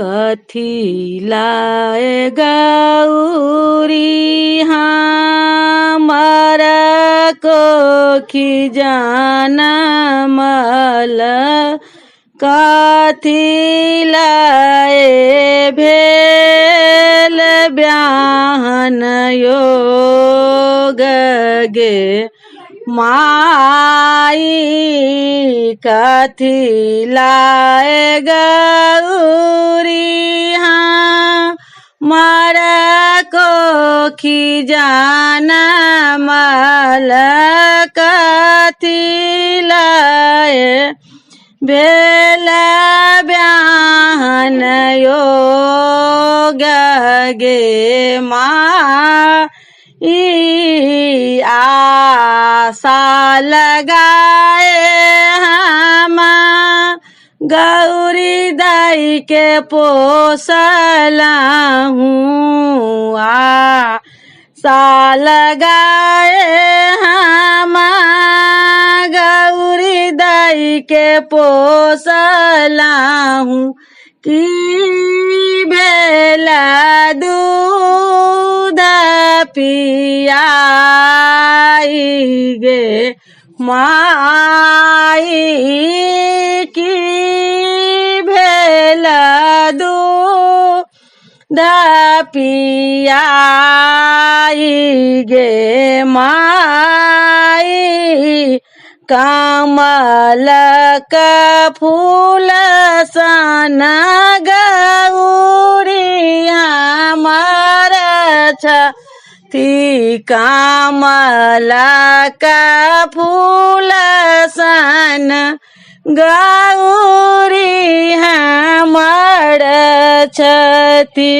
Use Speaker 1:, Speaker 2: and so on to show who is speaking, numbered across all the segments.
Speaker 1: कथिलाए गौरी हमारा कोखी जनमल कथिलाए भेल ब्याहन योग गे माई कथिलाए गौरी हमारा कोखी जनमल कथिलाए भेल ब्याहन योग गे माई आशा लगाए हम गौरी दाई के पोसला हूँ आशा लगाए हम गौरी दाई के पोसला हूँ कि भेला दूध पियाई गे माई की भेला दूध पियाई गे माई कमल का फूल सन गौरी हमारा छती कमल का फूल सन गौरी हमारा छती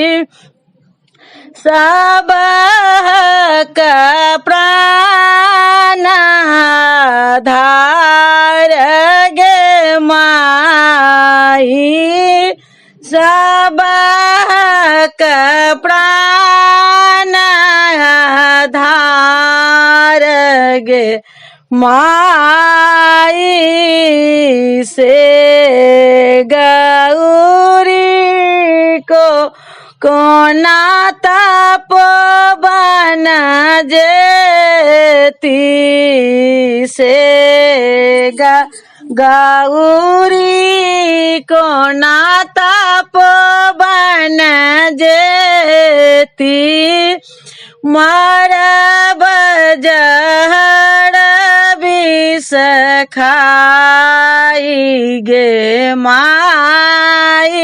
Speaker 1: सब का प्राण धार गे माई सब का प्राण धार गे माई से गौरी कोना तप बन जेती से गौरी कोना तप बन जेती मरब जहर विष खाई गे माई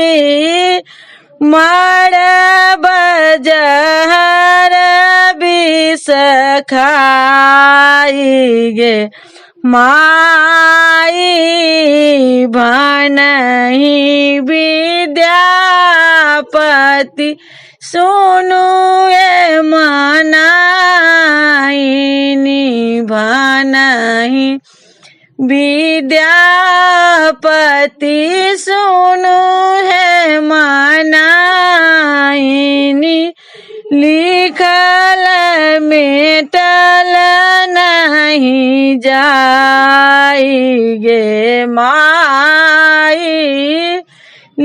Speaker 1: मरब जहर विष खाई गे माई भनहि विद्यापति सुनु ए मनाइनी भनहि विद्यापति सुनु है मनाइनी लिखल मिटल नहीं जाई गे माई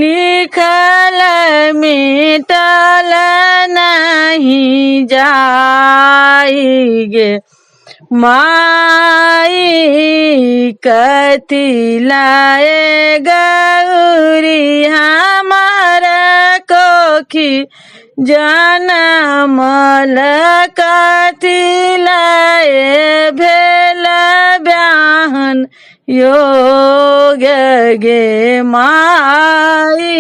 Speaker 1: लिखल मिटल नहीं जाई गे माई कथिलाए गौरी हमारा कोखी जनमल कथिलाए भेल ब्याहन योग गे माई।